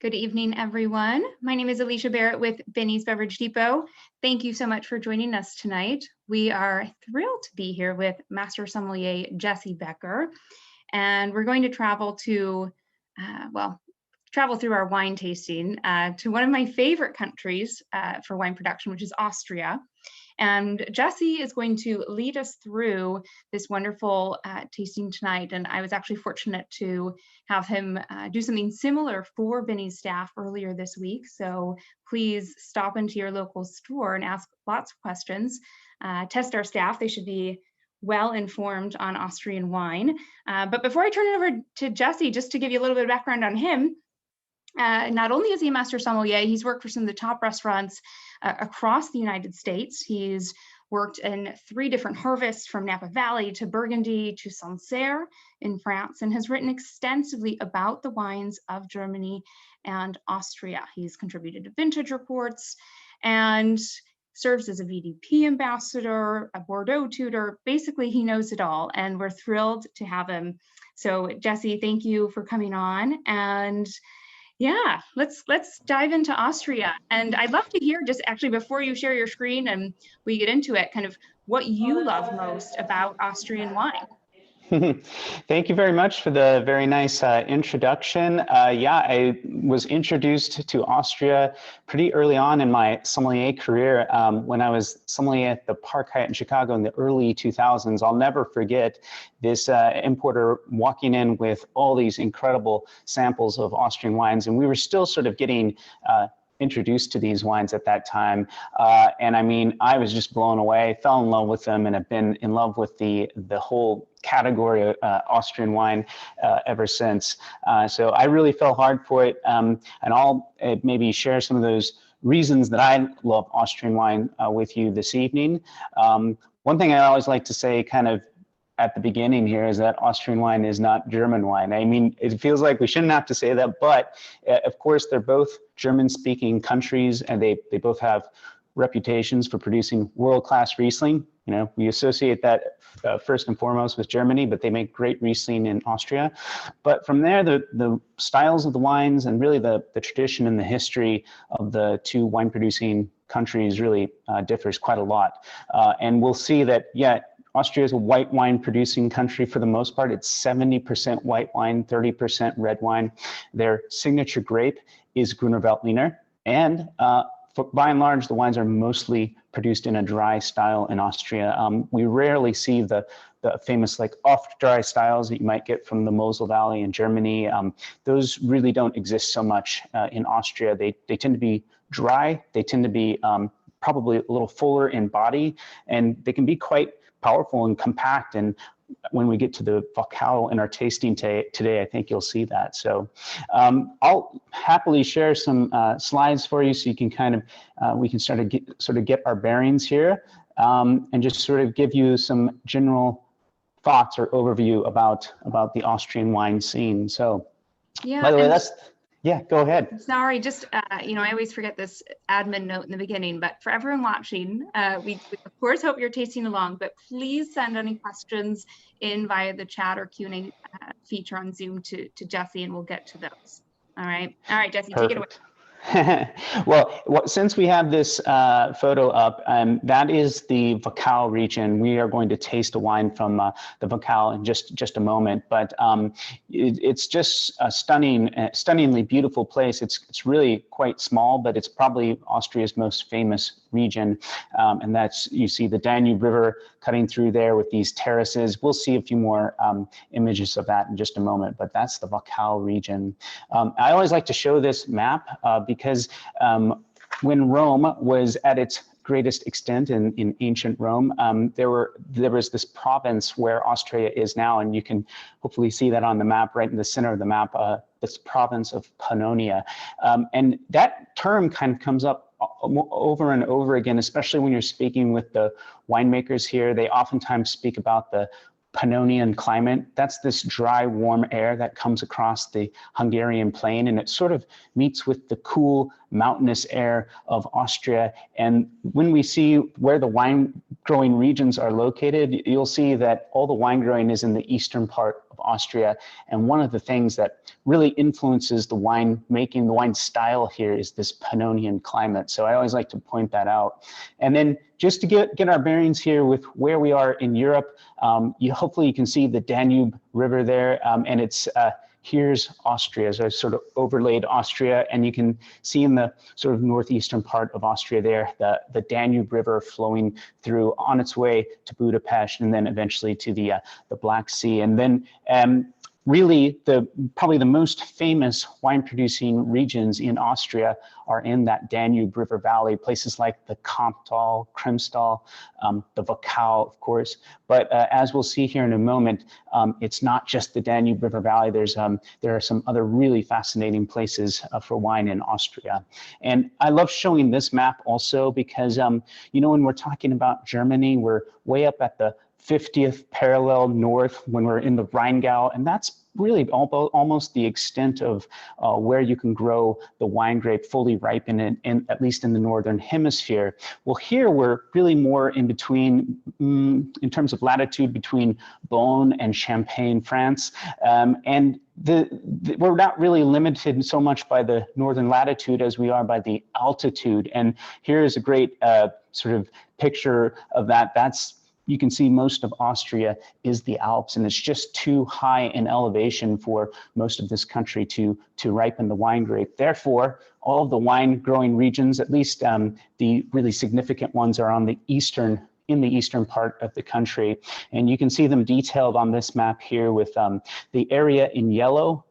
Good evening, everyone. My name is Alicia Barrett with Binny's Beverage Depot. Thank you so much for joining us tonight. We are thrilled to be here with Master Sommelier Jesse Becker, and we're going to travel to, travel through our wine tasting to one of my favorite countries for wine production, which is Austria. And Jesse is going to lead us through this wonderful tasting tonight. And I was actually fortunate to have him do something similar for Binny's staff earlier this week. So please stop into your local store and ask lots of questions. Test our staff. They should be well informed on Austrian wine. But before I turn it over to Jesse, just to give you a little bit of background on him, not only is he a master sommelier, he's worked for some of the top restaurants across the United States. He's worked in 3 different harvests from Napa Valley to Burgundy to Sancerre in France, and has written extensively about the wines of Germany and Austria. He's contributed to vintage reports and serves as a VDP ambassador, a Bordeaux tutor. Basically, he knows it all, and we're thrilled to have him. So Jesse, thank you for coming on. And yeah, let's dive into Austria. And I'd love to hear, just actually before you share your screen and we get into it, kind of what you love most about Austrian wine. Thank you very much for the very nice introduction. Yeah, I was introduced to Austria pretty early on in my sommelier career when I was sommelier at the Park Hyatt in Chicago in the early 2000s. I'll never forget this importer walking in with all these incredible samples of Austrian wines, and we were still sort of getting introduced to these wines at that time. And I mean, I was just blown away, fell in love with them, and have been in love with the whole category of Austrian wine ever since. So I really fell hard for it. And I'll maybe share some of those reasons that I love Austrian wine with you this evening. One thing I always like to say kind of at the beginning here is that Austrian wine is not German wine. I mean, it feels like we shouldn't have to say that, but of course they're both German-speaking countries, and they both have reputations for producing world-class Riesling. You know, we associate that first and foremost with Germany, but they make great Riesling in Austria. But from there, the styles of the wines and really the tradition and the history of the 2 wine-producing countries really differs quite a lot. And we'll see that, yeah, Austria is a white wine producing country for the most part. It's 70% white wine, 30% red wine. Their signature grape is Gruner Veltliner. And by and large, the wines are mostly produced in a dry style in Austria. We rarely see the famous like off-dry styles that you might get from the Mosel Valley in Germany. Those really don't exist so much in Austria. They tend to be dry. They tend to be probably a little fuller in body, and they can be quite powerful and compact. And when we get to the Vokal in our tasting today, I think you'll see that. So I'll happily share some slides for you so you can kind of, we can sort of get our bearings here and just sort of give you some general thoughts or overview about the Austrian wine scene. So yeah, by the way, yeah, go ahead. Sorry, just, you know, I always forget this admin note in the beginning, but for everyone watching, we of course hope you're tasting along, but please send any questions in via the chat or Q&A feature on Zoom to Jesse, and we'll get to those. All right, Jesse, Perfect. Take it away. Well, since we have this photo up, that is the Vokal region. We are going to taste a wine from the Vokal in just a moment, but it's just a stunningly beautiful place. It's really quite small, but it's probably Austria's most famous region, and that's, you see the Danube River cutting through there with these terraces. We'll see a few more images of that in just a moment, but that's the Vokal region. I always like to show this map because when Rome was at its greatest extent in ancient Rome, there was this province where Austria is now, and you can hopefully see that on the map, right in the center of the map, this province of Pannonia. And that term kind of comes up over and over again, especially when you're speaking with the winemakers here. They oftentimes speak about the Pannonian climate. That's this dry, warm air that comes across the Hungarian plain, and it sort of meets with the cool, mountainous air of Austria. And when we see where the wine growing regions are located, you'll see that all the wine growing is in the eastern part of Austria. And one of the things that really influences the wine making, the wine style here, is this Pannonian climate. So I always like to point that out. And then just to get our bearings here with where we are in Europe, hopefully you can see the Danube River there, and it's here's Austria. So I sort of overlaid Austria, and you can see in the sort of northeastern part of Austria there, the Danube River flowing through on its way to Budapest, and then eventually to the Black Sea. And then really probably the most famous wine producing regions in Austria are in that Danube River Valley, places like the Kamptal, Krimstal, the Wachau, of course. But as we'll see here in a moment, it's not just the Danube River Valley. There are some other really fascinating places for wine in Austria. And I love showing this map also because, when we're talking about Germany, we're way up at the 50th parallel north when we're in the Rheingau, and that's really almost the extent of where you can grow the wine grape fully ripen at least in the northern hemisphere. Well, here we're really more in between, in terms of latitude, between Beaune and Champagne, France, and we're not really limited so much by the northern latitude as we are by the altitude. And here is a great sort of picture of that. You can see most of Austria is the Alps, and it's just too high in elevation for most of this country to ripen the wine grape. Therefore, all of the wine growing regions, at least the really significant ones, are in the eastern part of the country. And you can see them detailed on this map here with the area in yellow.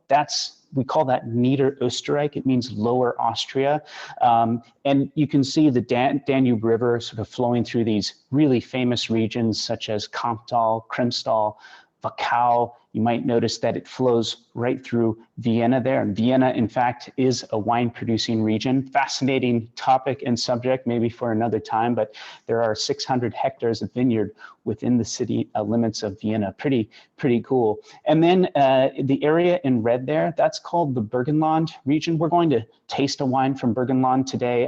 We call that Niederösterreich. It means Lower Austria. And you can see the Danube River sort of flowing through these really famous regions such as Kamptal, Krimstal, Wachau. You might notice that it flows right through Vienna there. And Vienna, in fact, is a wine producing region. Fascinating topic and subject, maybe for another time, but there are 600 hectares of vineyard within the city limits of Vienna. Pretty cool. And then the area in red there, that's called the Bergen Lawn region. We're going to taste a wine from Bergen Lawn today.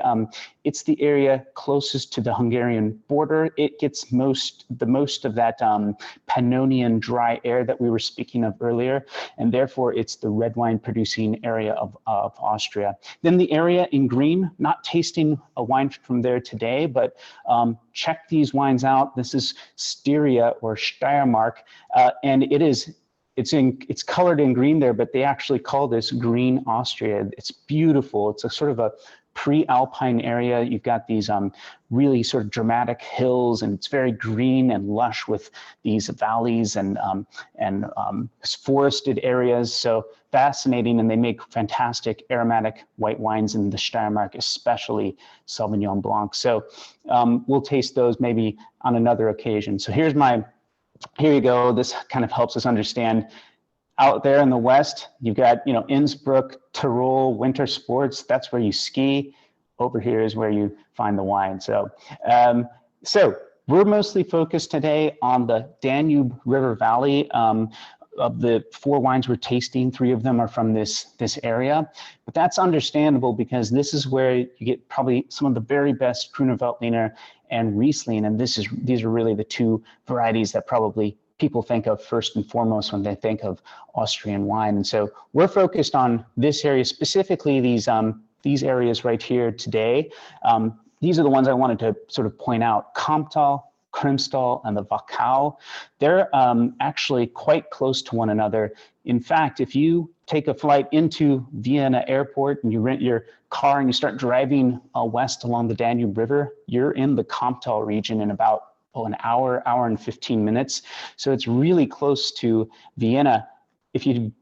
It's the area closest to the Hungarian border. It gets the most of that Pannonian dry air that we were speaking of earlier, and therefore it's the red wine producing area of Austria. Then the area in green, not tasting a wine from there today, but check these wines out. This is Styria or Steiermark, and it's colored in green there, but they actually call this green Austria. It's beautiful. It's a sort of a pre-alpine area. You've got these really sort of dramatic hills, and it's very green and lush with these valleys and forested areas. So fascinating, and they make fantastic aromatic white wines in the Steiermark, especially Sauvignon Blanc. So we'll taste those maybe on another occasion. So here you go. This kind of helps us understand. Out there in the west, you've got, Innsbruck, Tyrol, winter sports. That's where you ski. Over here is where you find the wine. So we're mostly focused today on the Danube River Valley. Of the 4 wines we're tasting, 3 of them are from this area. But that's understandable because this is where you get probably some of the very best Gruner Vetliner and Riesling, and these are really the 2 varieties that probably people think of first and foremost when they think of Austrian wine. And so we're focused on this area, specifically these areas right here today. These are the ones I wanted to sort of point out: Kamptal, Krimstal, and the Wachau. They're actually quite close to one another. In fact, if you take a flight into Vienna airport and you rent your car and you start driving west along the Danube River, you're in the Kamptal region in about an hour and 15 minutes. So it's really close to Vienna. If you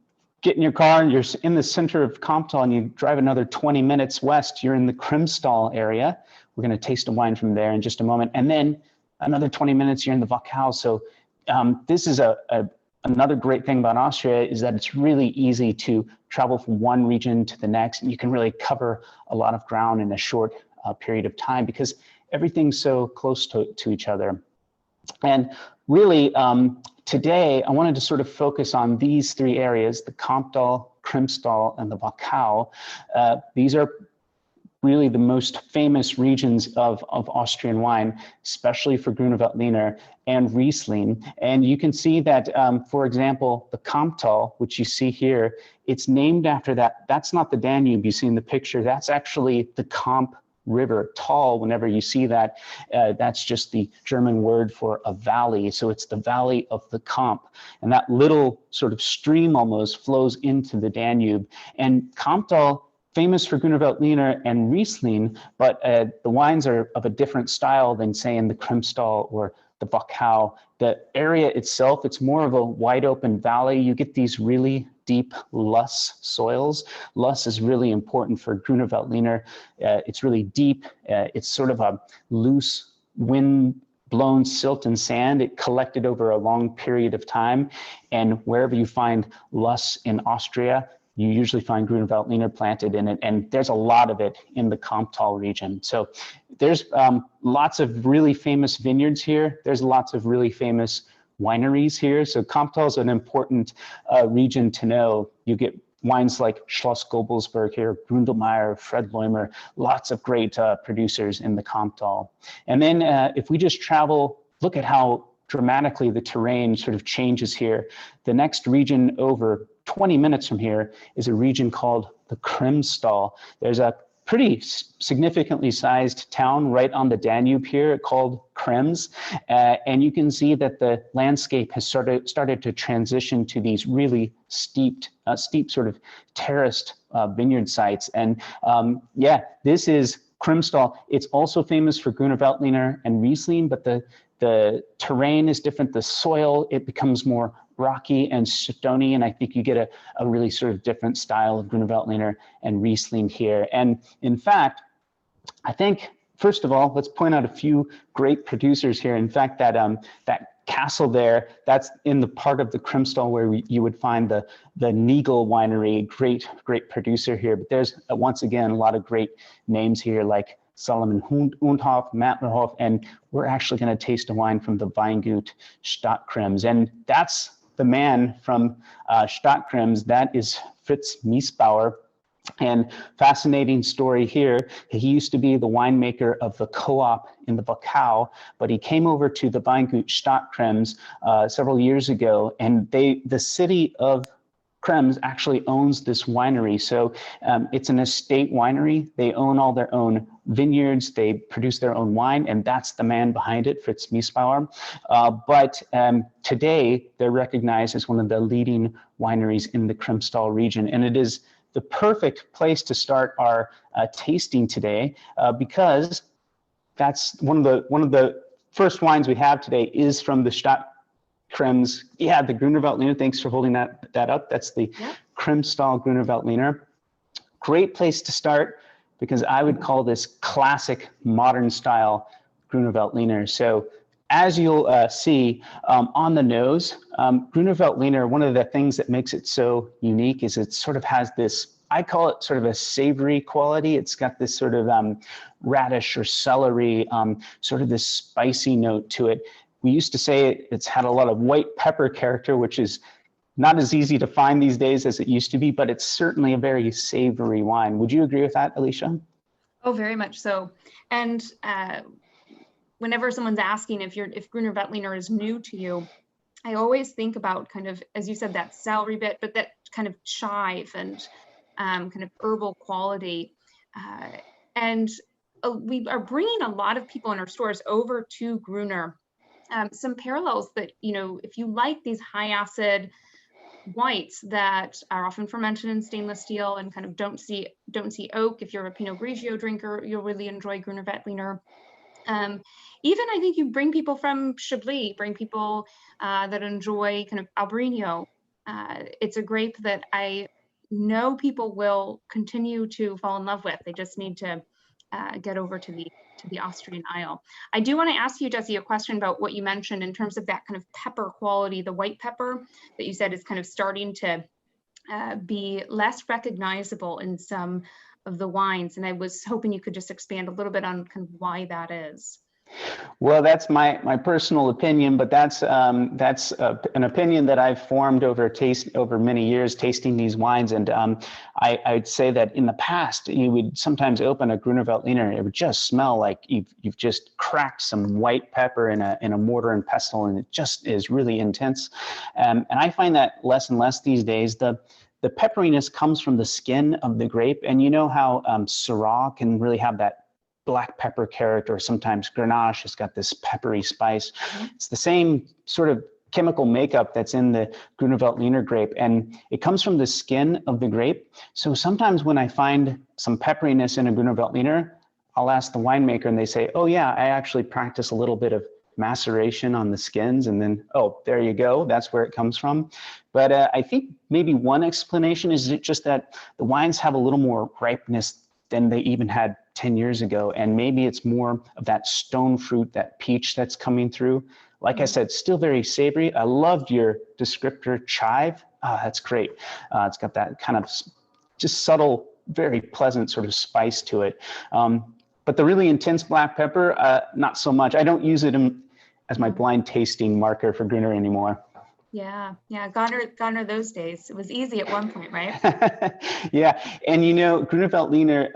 get in your car and you're in the center of Kamptal and you drive another 20 minutes west, you're in the Krimstal area. We're going to taste a wine from there in just a moment. And then another 20 minutes, you're in the Wachau. So this is another great thing about Austria, is that it's really easy to travel from one region to the next, and you can really cover a lot of ground in a short period of time because everything's so close to each other. And really, today, I wanted to sort of focus on these 3 areas: the Kamptal, Krimstal, and the Wachau. These are really the most famous regions of Austrian wine, especially for Gruner Veltliner and Riesling. And you can see that, for example, the Kamptal, which you see here, it's named after that. That's not the Danube you see in the picture. That's actually the Kamp River. Tal, whenever you see that, that's just the German word for a valley. So it's the valley of the Kamp. And that little sort of stream almost flows into the Danube. And Kamptal, famous for Gruner Veltliner and Riesling, but the wines are of a different style than, say, in the Krimstal or the Wachau. The area itself, it's more of a wide open valley. You get these really deep loess soils. Loess is really important for Gruner Veltliner. It's really deep. It's sort of a loose wind-blown silt and sand. It collected over a long period of time. And wherever you find loess in Austria, you usually find Gruner Veltliner planted in it, and there's a lot of it in the Kamptal region. So there's lots of really famous vineyards here. There's lots of really famous wineries here. So Kamptal is an important region to know. You get wines like Schloss Gobelsberg here, Grundlmeier, Fred Leumer, lots of great producers in the Kamptal. And then if we just travel, look at how dramatically the terrain sort of changes here. The next region over 20 minutes from here is a region called the Krimstal. There's a pretty significantly sized town right on the Danube here called Krems. And you can see that the landscape has started to transition to these really steep sort of terraced vineyard sites. And yeah, this is Krimstal. It's also famous for Gruner Veltliner and Riesling, but the terrain is different. The soil, it becomes more rocky and stony, and I think you get a really sort of different style of Gruner Veltliner and Riesling here. And in fact, I think, first of all, let's point out a few great producers here. In fact, that castle there, that's in the part of the Krimstal where you would find the Nigel winery, great producer here. But there's, once again, a lot of great names here like Solomon Undhoff, Matlerhof, and we're actually going to taste a wine from the Weingut Stadtkrems. And that's the man from Stadtkrems, that is Fritz Miesbauer. And fascinating story here, he used to be the winemaker of the co-op in the Wachau, but he came over to the Weingut Stadtkrems several years ago, and the city of Krems actually owns this winery. So it's an estate winery. They own all their own vineyards. They produce their own wine, and that's the man behind it, Fritz Miesbauer. But today, they're recognized as one of the leading wineries in the Krimstal region, and it is the perfect place to start our tasting today because that's one of the first wines we have today is from the Stadtkrems. Yeah, the Gruner Veltliner. Thanks for holding that up. That's the Krimstal Gruner Veltliner. Great place to start because I would call this classic modern style Gruner Veltliner. So as you'll see on the nose, Gruner Veltliner, one of the things that makes it so unique is it sort of has this, I call it sort of a savory quality. It's got this sort of radish or celery, sort of this spicy note to it. We used to say it's had a lot of white pepper character, which is not as easy to find these days as it used to be, but it's certainly a very savory wine. Would you agree with that, Alicia? Oh, very much so. And whenever someone's asking if Gruner Veltliner is new to you, I always think about kind of, as you said, that celery bit, but that kind of chive and kind of herbal quality. And we are bringing a lot of people in our stores over to Gruner. Some parallels that, if you like these high acid whites that are often fermented in stainless steel and kind of don't see oak, if you're a Pinot Grigio drinker, you'll really enjoy Gruner Veltliner. Even I think you bring people from Chablis, bring people that enjoy kind of Albariño. It's a grape that I know people will continue to fall in love with. They just need to get over to the Austrian Isle. I do want to ask you, Jesse, a question about what you mentioned in terms of that kind of pepper quality, the white pepper that you said is kind of starting to be less recognizable in some of the wines. And I was hoping you could just expand a little bit on kind of why that is. Well, that's my personal opinion, but that's an opinion that I've formed over many years tasting these wines. And I'd say that in the past, you would sometimes open a Gruner Veltliner, it would just smell like you've just cracked some white pepper in a mortar and pestle, and it just is really intense. And I find that less and less these days. The pepperiness comes from the skin of the grape, and you know how Syrah can really have that black pepper character, or sometimes Grenache has got this peppery spice. It's the same sort of chemical makeup that's in the Gruner Veltliner grape, and it comes from the skin of the grape. So sometimes when I find some pepperiness in a Gruner Veltliner, I'll ask the winemaker and they say, oh yeah, I actually practice a little bit of maceration on the skins, and then, oh, there you go, that's where it comes from. But I think maybe one explanation is just that the wines have a little more ripeness than they even had 10 years ago. And maybe it's more of that stone fruit, that peach that's coming through. Like I said, still very savory. I loved your descriptor, chive. That's great. It's got that kind of just subtle, very pleasant sort of spice to it. But the really intense black pepper, not so much. I don't use it as my blind tasting marker for Gruner anymore. Yeah, gone are those days. It was easy at one point, right? Yeah, and you know, Gruner Veltliner,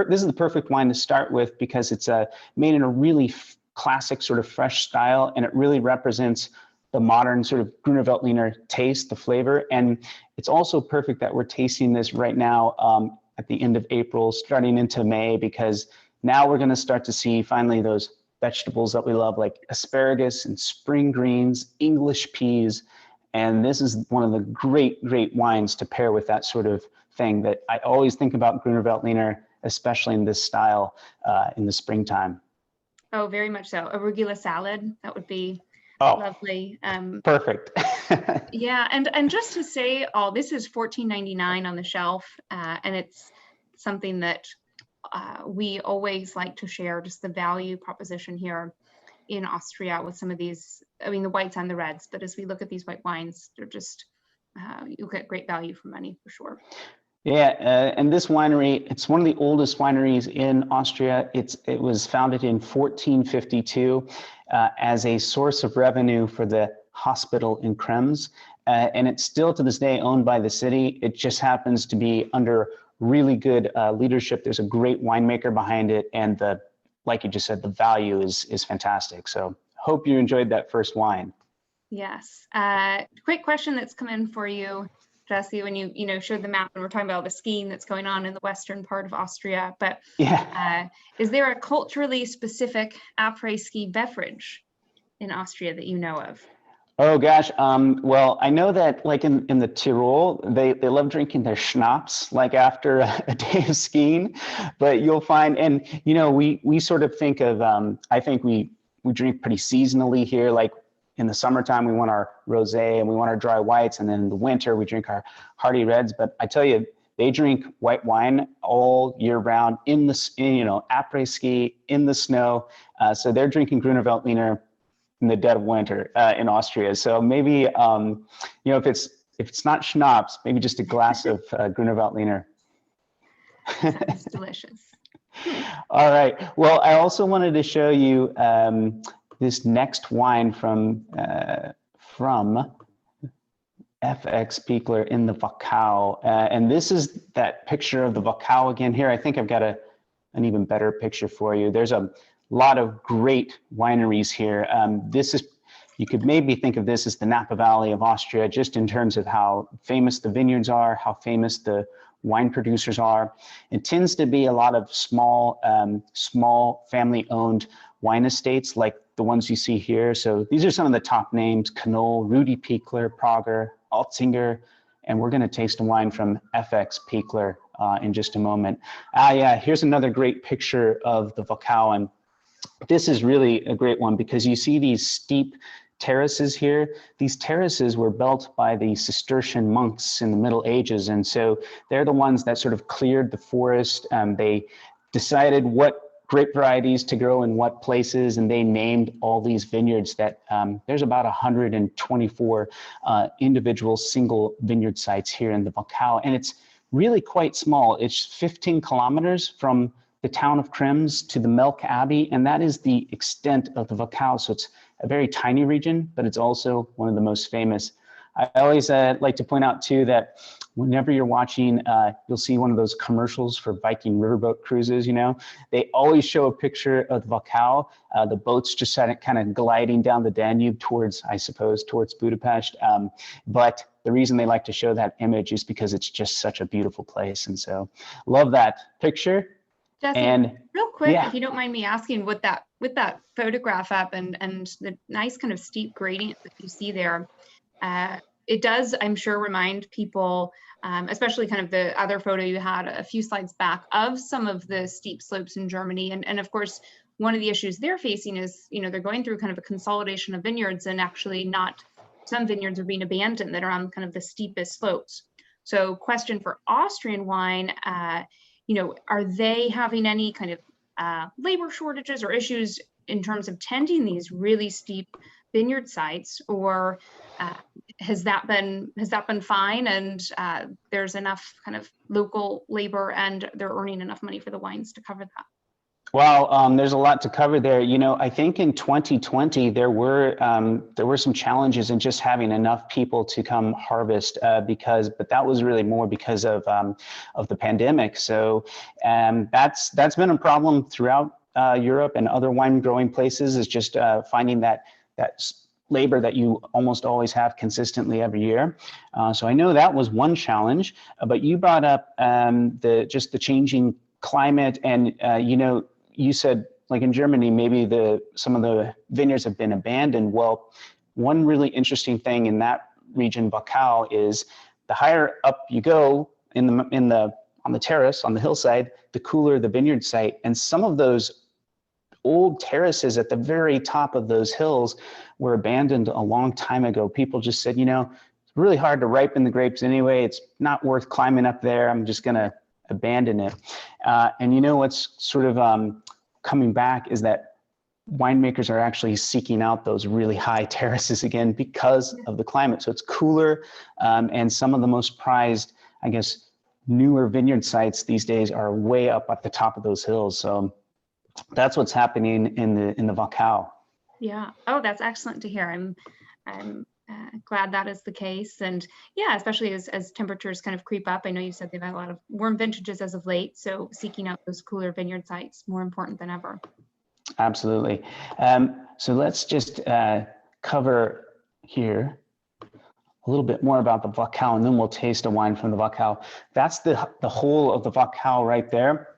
this is the perfect wine to start with because it's made in a really classic sort of fresh style, and it really represents the modern sort of Gruner Veltliner taste, the flavor. And it's also perfect that we're tasting this right now at the end of April, starting into May, because now we're going to start to see finally those vegetables that we love, like asparagus and spring greens, English peas. And this is one of the great wines to pair with that sort of thing that I always think about Gruner Veltliner, especially in this style in the springtime. Oh, very much so. Arugula salad, that would be lovely. Perfect. Yeah, and just to say, this is $14.99 on the shelf, and it's something that we always like to share, just the value proposition here in Austria with some of these, I mean, the whites and the reds, but as we look at these white wines, they're just, you'll get great value for money for sure. Yeah, and this winery, it's one of the oldest wineries in Austria. It was founded in 1452 as a source of revenue for the hospital in Krems, and it's still to this day owned by the city. It just happens to be under really good leadership. There's a great winemaker behind it, and like you just said, the value is fantastic. So hope you enjoyed that first wine. Yes. Quick question that's come in for you, Jesse, when you showed the map and we're talking about all the skiing that's going on in the western part of Austria, but yeah. Is there a culturally specific Apres-Ski beverage in Austria that you know of? Oh gosh, well, I know that like in the Tyrol, they love drinking their schnapps like after a day of skiing, but you'll find, and you know, we sort of think of, I think we drink pretty seasonally here, like in the summertime, we want our rosé and we want our dry whites, and then in the winter, we drink our hearty reds, but I tell you, they drink white wine all year round in the, Apres-Ski, in the snow, so they're drinking Gruner Veltliner in the dead of winter in Austria. So maybe, if it's not schnapps, maybe just a glass of Gruner Veltliner. Sounds delicious. All right. Well, I also wanted to show you this next wine from FX Pichler in the Wachau. And this is that picture of the Wachau again here. I think I've got an even better picture for you. There's a lot of great wineries here. You could maybe think of this as the Napa Valley of Austria, just in terms of how famous the vineyards are, how famous the wine producers are. It tends to be a lot of small family-owned wine estates like the ones you see here. So these are some of the top names: Knoll, Rudi Pichler, Prager, Altzinger, and we're going to taste a wine from FX Pichler in just a moment. Yeah, here's another great picture of the Wachau, and this is really a great one because you see these steep terraces here. These terraces were built by the Cistercian monks in the Middle Ages, and so they're the ones that sort of cleared the forest. They decided what grape varieties to grow in what places, and they named all these vineyards that there's about 124 individual single vineyard sites here in the Wachau, and it's really quite small. It's 15 kilometers from the town of Krems to the Melk Abbey, and that is the extent of the Wachau. So it's a very tiny region, but it's also one of the most famous. I always like to point out too that whenever you're watching, you'll see one of those commercials for Viking riverboat cruises, you know, they always show a picture of the Wachau, the boats just kind of gliding down the Danube towards, I suppose, towards Budapest. But the reason they like to show that image is because it's just such a beautiful place. And so love that picture. Jesse, and real quick, yeah. if you don't mind me asking, with that photograph up and the nice kind of steep gradient that you see there, it does, I'm sure, remind people, especially kind of the other photo you had a few slides back, of some of the steep slopes in Germany. And of course, one of the issues they're facing is, you know, they're going through kind of a consolidation of vineyards, and actually some vineyards are being abandoned that are on kind of the steepest slopes. So question for Austrian wine, you know, are they having any kind of labor shortages or issues in terms of tending these really steep vineyard sites, or has that been fine, and there's enough kind of local labor and they're earning enough money for the wines to cover that? Well, there's a lot to cover there. You know, I think in 2020 there were some challenges in just having enough people to come harvest, but that was really more because of the pandemic. So that's been a problem throughout Europe and other wine growing places, is just finding that labor that you almost always have consistently every year. So I know that was one challenge, but you brought up the changing climate, and you know, you said, like in Germany, maybe some of the vineyards have been abandoned. Well, one really interesting thing in that region, Wachau, is the higher up you go on the terrace, on the hillside, the cooler the vineyard site. And some of those old terraces at the very top of those hills were abandoned a long time ago. People just said, you know, it's really hard to ripen the grapes anyway. It's not worth climbing up there. I'm just going to abandon it. And you know what's sort of coming back is that winemakers are actually seeking out those really high terraces again because of the climate. So it's cooler, and some of the most prized, I guess, newer vineyard sites these days are way up at the top of those hills. So that's what's happening in the Wachau. Yeah. Oh, that's excellent to hear. I'm glad that is the case. And yeah, especially as temperatures kind of creep up. I know you said they've had a lot of warm vintages as of late, so seeking out those cooler vineyard sites more important than ever. Absolutely. So let's just cover here a little bit more about the Wachau, and then we'll taste a wine from the Wachau. That's the whole of the Wachau right there.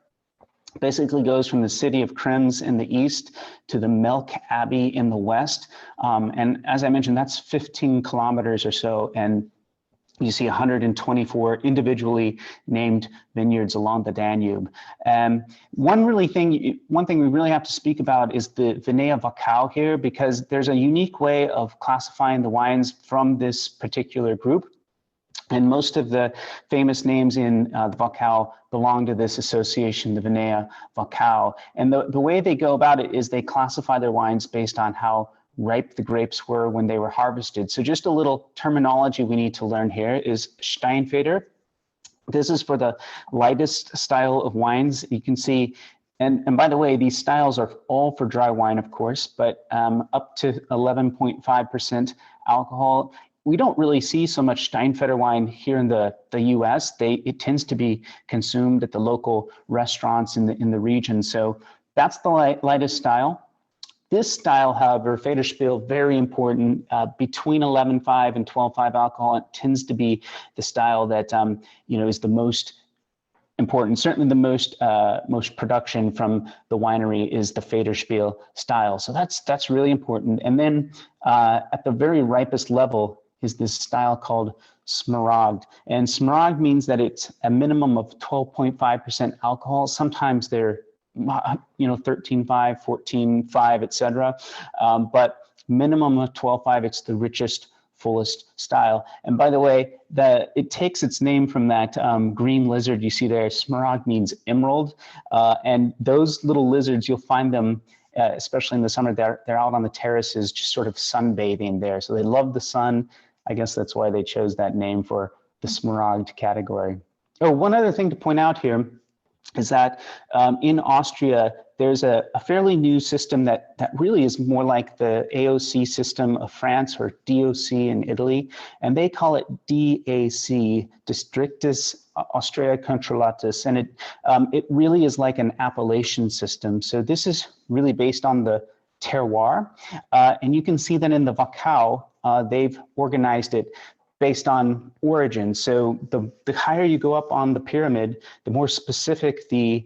Basically goes from the city of Krems in the east to the Melk Abbey in the west. And as I mentioned, that's 15 kilometers or so. And you see 124 individually named vineyards along the Danube. One thing we really have to speak about is the Vinea Wachau here, because there's a unique way of classifying the wines from this particular group. And most of the famous names in the Wachau belong to this association, the Vinea Wachau. And the way they go about it is they classify their wines based on how ripe the grapes were when they were harvested. So just a little terminology we need to learn here is Steinfeder. This is for the lightest style of wines. You can see, and by the way, these styles are all for dry wine, of course, but up to 11.5% alcohol. We don't really see so much Steinfeder wine here in the US. It tends to be consumed at the local restaurants in the region. So that's the lightest style. This style, however, Federspiel, very important, between 11.5 and 12.5 alcohol. It tends to be the style that you know, is the most important. Certainly the most production from the winery is the Federspiel style. So that's really important. And then at the very ripest level is this style called Smirag. And Smirag means that it's a minimum of 12.5% alcohol. Sometimes they're 13.5, 14.5, etc. But minimum of 12.5, it's the richest, fullest style. And by the way, it takes its name from that green lizard you see there. Smirag means emerald. And those little lizards, you'll find them, especially in the summer, they're out on the terraces just sort of sunbathing there. So they love the sun. I guess that's why they chose that name for the Smirag category. Oh, one other thing to point out here is that in Austria, there's a fairly new system that really is more like the AOC system of France or DOC in Italy, and they call it DAC, Districtus Austria Controllatus, and it really is like an appellation system. So this is really based on the terroir, and you can see that in the Wachau, they've organized it based on origin. So the higher you go up on the pyramid, the more specific the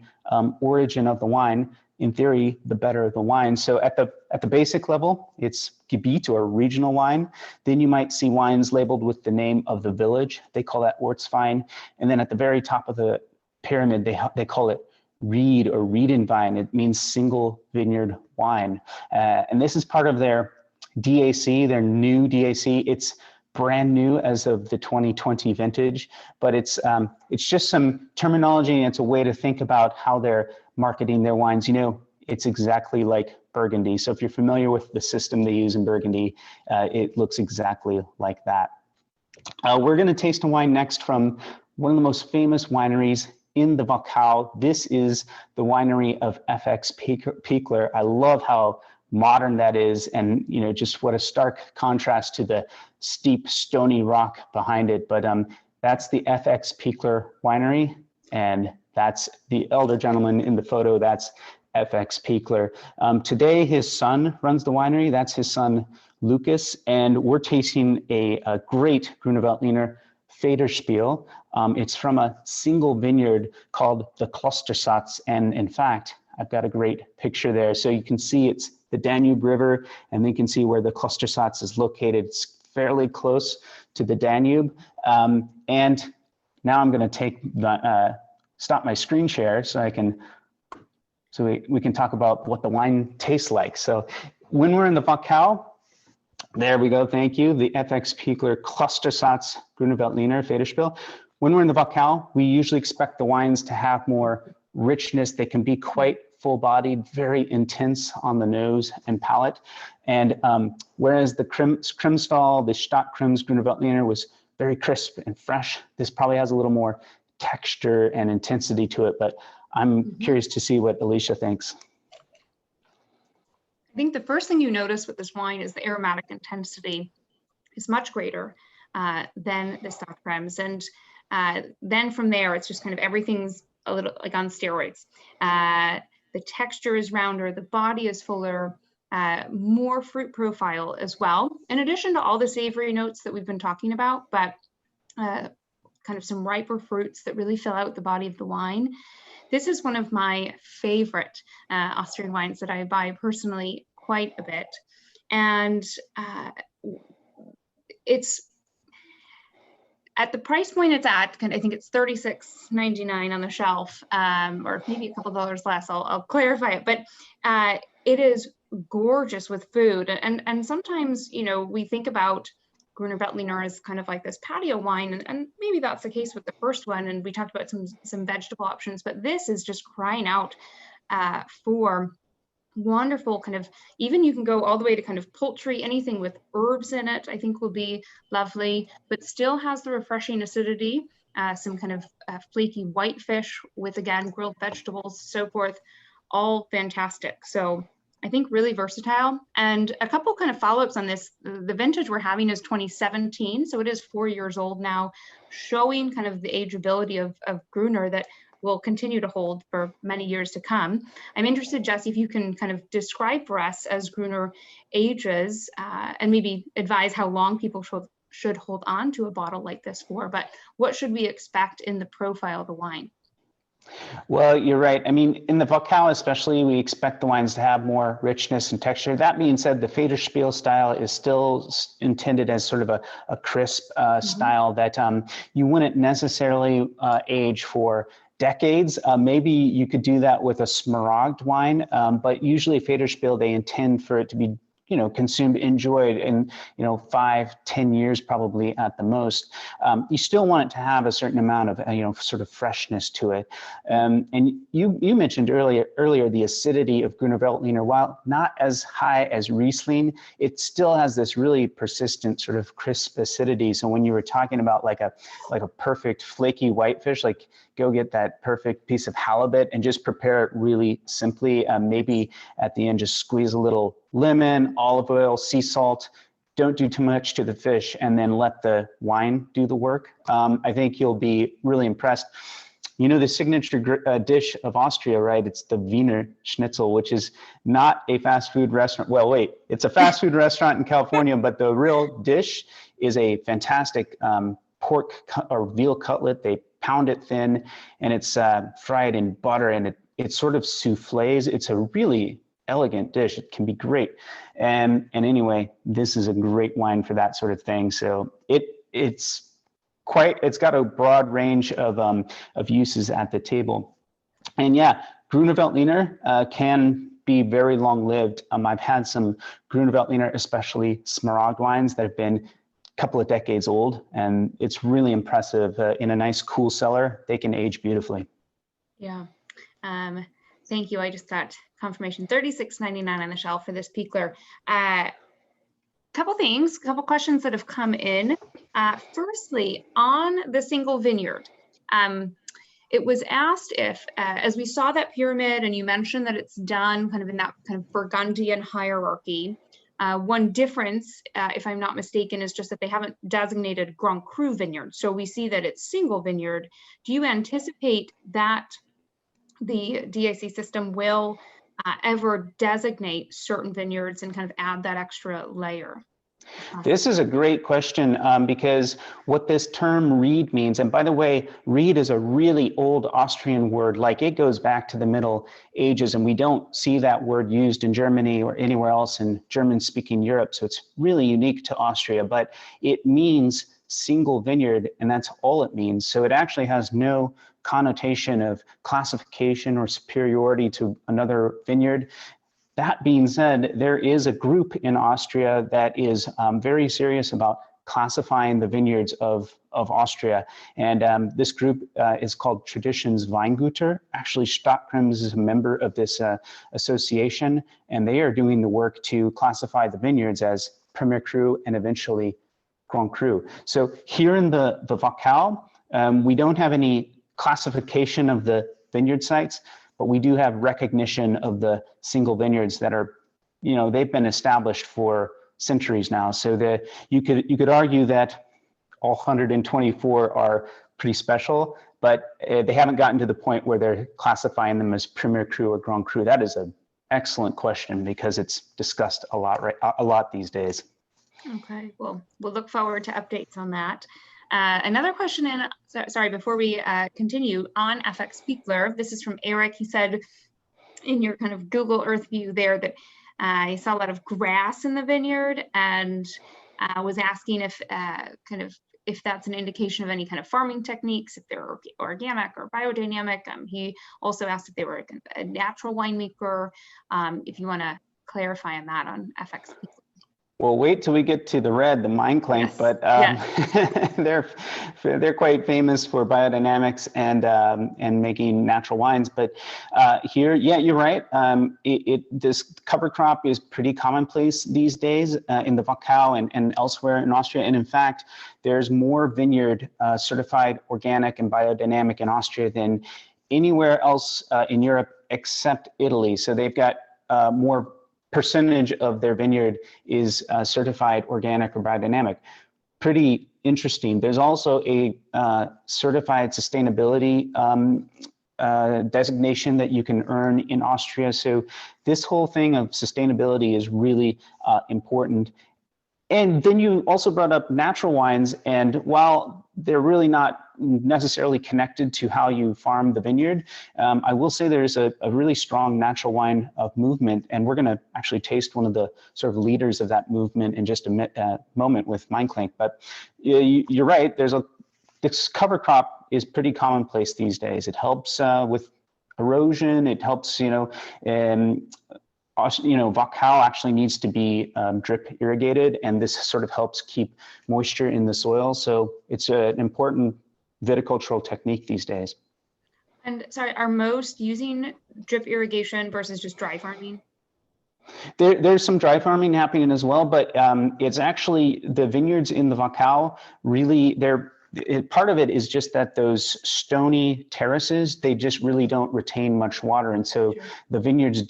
origin of the wine. In theory, the better the wine. So at the basic level, it's Gebiet or regional wine. Then you might see wines labeled with the name of the village. They call that Ortswein. And then at the very top of the pyramid, they call it Ried or Riedenwein. It means single vineyard wine. And this is part of their DAC, their new DAC. It's brand new as of the 2020 vintage, but it's just some terminology, and it's a way to think about how they're marketing their wines. You know, it's exactly like Burgundy. So if you're familiar with the system they use in Burgundy, it looks exactly like that. We're going to taste a wine next from one of the most famous wineries in the Wachau. This is the winery of FX Pichler. I love how modern that is, and you know, just what a stark contrast to the steep stony rock behind it. But that's the FX Pichler winery, and that's the elder gentleman in the photo. That's FX Pichler. Today his son runs the winery. That's his son Lucas, and we're tasting a great Gruner Veltliner Federspiel. It's from a single vineyard called the Klostersatz, and in fact, I've got a great picture there. So you can see it's the Danube River, and then you can see where the Klostersatz is located. It's fairly close to the Danube. And now I'm going to stop my screen share so we can talk about what the wine tastes like. So when we're in the Wachau, there we go, thank you, the FX Pichler Klostersatz Gruner Veltliner Federspiel. When we're in the Wachau, we usually expect the wines to have more richness. They can be quite full-bodied, very intense on the nose and palate. And whereas the Krimstall, the Stadtkrims Gruner Veltliner was very crisp and fresh, this probably has a little more texture and intensity to it, but I'm curious to see what Alicia thinks. I think the first thing you notice with this wine is the aromatic intensity is much greater than the Stadtkrims. And then from there, it's just kind of everything's a little like on steroids. The texture is rounder, the body is fuller, more fruit profile as well, in addition to all the savory notes that we've been talking about, but kind of some riper fruits that really fill out the body of the wine. This is one of my favorite Austrian wines that I buy personally quite a bit. And it's at the price point it's at, I think it's $36.99 on the shelf, or maybe a couple dollars less, I'll clarify it, but it is gorgeous with food. And sometimes, you know, we think about Gruner Veltliner as kind of like this patio wine, and maybe that's the case with the first one, and we talked about some vegetable options, but this is just crying out for wonderful kind of, even you can go all the way to kind of poultry, anything with herbs in it, I think will be lovely, but still has the refreshing acidity, some kind of flaky white fish with, again, grilled vegetables, so forth, all fantastic. So I think really versatile. And a couple kind of follow-ups on this. The vintage we're having is 2017, so it is 4 years old now, showing kind of the ageability of Gruner that will continue to hold for many years to come. I'm interested, Jesse, if you can kind of describe for us as Gruner ages and maybe advise how long people should hold on to a bottle like this for, but what should we expect in the profile of the wine? Well, you're right. I mean, in the Wachau especially, we expect the wines to have more richness and texture. That being said, the Federspiel style is still intended as sort of a crisp style that you wouldn't necessarily age for decades. Maybe you could do that with a Smirag wine, but usually Federspiel, they intend for it to be, you know, consumed, enjoyed in, 5-10 years probably at the most. You still want it to have a certain amount of, sort of freshness to it. And you mentioned earlier the acidity of Gruner Veltliner. While not as high as Riesling, it still has this really persistent sort of crisp acidity. So when you were talking about like a perfect flaky whitefish, like go get that perfect piece of halibut and just prepare it really simply. Maybe at the end, just squeeze a little lemon, olive oil, sea salt. Don't do too much to the fish, and then let the wine do the work. I think you'll be really impressed. You know the signature dish of Austria, right? It's the Wiener Schnitzel, which is not a fast food restaurant. Well, wait, it's a fast food restaurant in California, but the real dish is a fantastic pork or veal cutlet. They pound it thin, and it's fried in butter, and it sort of souffles. It's a really elegant dish. It can be great. And anyway, this is a great wine for that sort of thing. So it's got a broad range of uses at the table. And yeah, Gruner Veltliner can be very long-lived. I've had some Gruner Veltliner, especially Smirag wines, that have been a couple of decades old, and it's really impressive. In a nice cool cellar, they can age beautifully. Yeah. Thank you. I just got confirmation, $36.99 on the shelf for this Pichler. Couple questions that have come in. Firstly, on the single vineyard, it was asked if, as we saw that pyramid, and you mentioned that it's done kind of in that kind of Burgundian hierarchy, one difference, if I'm not mistaken, is just that they haven't designated Grand Cru vineyard. So we see that it's single vineyard. Do you anticipate that the DIC system will ever designate certain vineyards and kind of add that extra layer? This is a great question because what this term reed means, and by the way, reed is a really old Austrian word, like it goes back to the Middle Ages, and we don't see that word used in Germany or anywhere else in German-speaking Europe, so it's really unique to Austria, but it means single vineyard, and that's all it means. So it actually has no connotation of classification or superiority to another vineyard. That being said, there is a group in Austria that is very serious about classifying the vineyards of Austria. And this group is called Traditions Weinguter. Actually, Stadtkrems is a member of this association, and they are doing the work to classify the vineyards as Premier Cru and eventually Grand Cru. So here in the Wachau, we don't have any classification of the vineyard sites, but we do have recognition of the single vineyards that are, they've been established for centuries now. So you could argue that all 124 are pretty special, but they haven't gotten to the point where they're classifying them as Premier Cru or Grand Cru. That is an excellent question because it's discussed a lot these days. Okay, well, we'll look forward to updates on that. Another question before we continue on FX Pichler, this is from Eric. He said in your kind of Google Earth view there that he saw a lot of grass in the vineyard and was asking if that's an indication of any kind of farming techniques, if they're organic or biodynamic. He also asked if they were a natural winemaker. If you want to clarify on that on FX Pichler. Well, wait till we get to the red, the Mein Clank, yes. But they're quite famous for biodynamics and making natural wines. But here, yeah, you're right. This cover crop is pretty commonplace these days in the Wachau and elsewhere in Austria. And in fact, there's more vineyard certified organic and biodynamic in Austria than anywhere else in Europe except Italy. So they've got more percentage of their vineyard is certified organic or biodynamic. Pretty interesting. There's also a certified sustainability designation that you can earn in Austria. So this whole thing of sustainability is really important. And then you also brought up natural wines, and while they're really not necessarily connected to how you farm the vineyard, I will say there's a really strong natural wine movement, and we're going to actually taste one of the sort of leaders of that movement in just a moment with Mein Clank. But you're right, this cover crop is pretty commonplace these days. It helps with erosion. It helps, Wachau actually needs to be drip irrigated, and this sort of helps keep moisture in the soil. So it's an important viticultural technique these days. And sorry, are most using drip irrigation versus just dry farming? There's some dry farming happening as well, but it's actually the vineyards in the Wachau, really, they're part of it is just that those stony terraces, they just really don't retain much water. And so the vineyards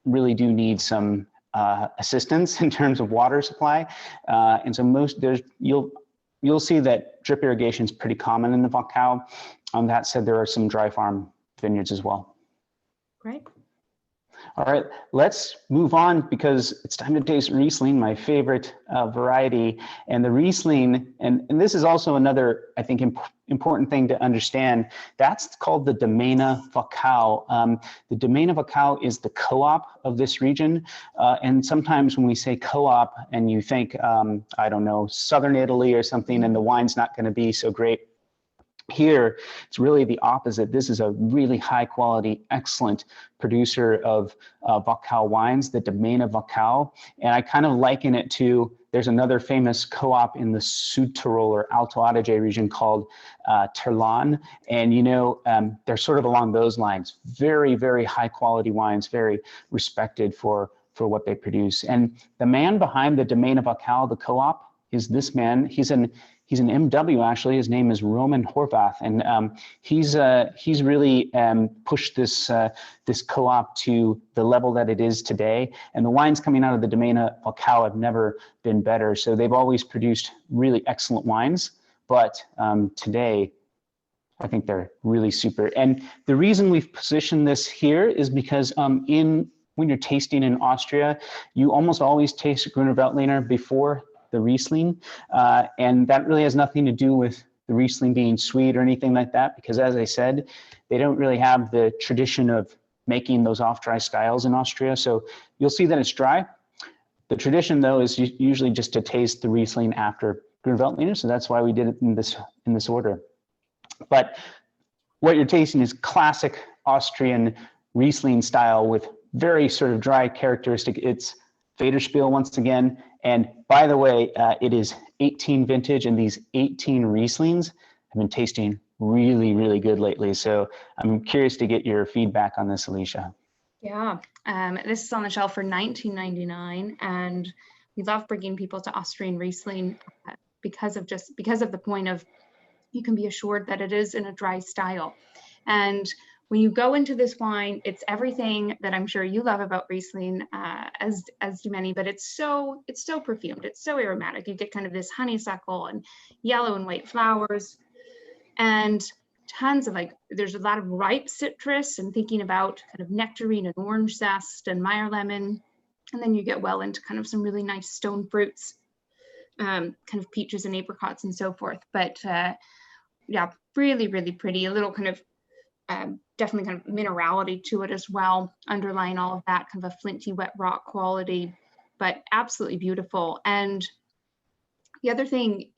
really do need some assistance in terms of water supply. And so you'll see that drip irrigation is pretty common in the Wachau. That said, there are some dry farm vineyards as well. Great. All right, let's move on because it's time to taste Riesling, my favorite variety. And the Riesling, and this is also another, I think, important thing to understand. That's called the Domaine Wachau. The Domaine Wachau is the co-op of this region. And sometimes when we say co-op and you think, I don't know, Southern Italy or something, and the wine's not going to be so great. Here, it's really the opposite. This is a really high quality, excellent producer of Wachau wines, the Domaine Wachau. And I kind of liken it to, there's another famous co-op in the Südtirol or Alto Adige region called Tirlan. And they're sort of along those lines. Very, very high quality wines, very respected for what they produce. And the man behind the Domaine Wachau, the co-op, is this man. He's an MW, actually. His name is Roman Horvath, and he's really pushed this co-op to the level that it is today. And the wines coming out of the Domaine Wachau have never been better. So they've always produced really excellent wines, but today I think they're really super. And the reason we've positioned this here is because when you're tasting in Austria, you almost always taste Gruner Veltliner before the Riesling, and that really has nothing to do with the Riesling being sweet or anything like that, because as I said, they don't really have the tradition of making those off-dry styles in Austria. So you'll see that it's dry. The tradition, though, is usually just to taste the Riesling after Gruner Veltliner, so that's why we did it in this order. But what you're tasting is classic Austrian Riesling style with very sort of dry characteristic. It's Federspiel once again. And by the way, it is 18 vintage, and these 18 Rieslings have been tasting really, really good lately. So I'm curious to get your feedback on this, Alicia. Yeah, this is on the shelf for $19.99, and we love bringing people to Austrian Riesling because of the point of you can be assured that it is in a dry style. And when you go into this wine, it's everything that I'm sure you love about Riesling, as do many, but it's so perfumed, it's so aromatic. You get kind of this honeysuckle and yellow and white flowers, and tons of there's a lot of ripe citrus, and thinking about kind of nectarine and orange zest and Meyer lemon, and then you get well into kind of some really nice stone fruits, kind of peaches and apricots and so forth. But yeah, really, really pretty. A little kind of definitely kind of minerality to it as well, underlying all of that, kind of a flinty wet rock quality, but absolutely beautiful. And the other thing,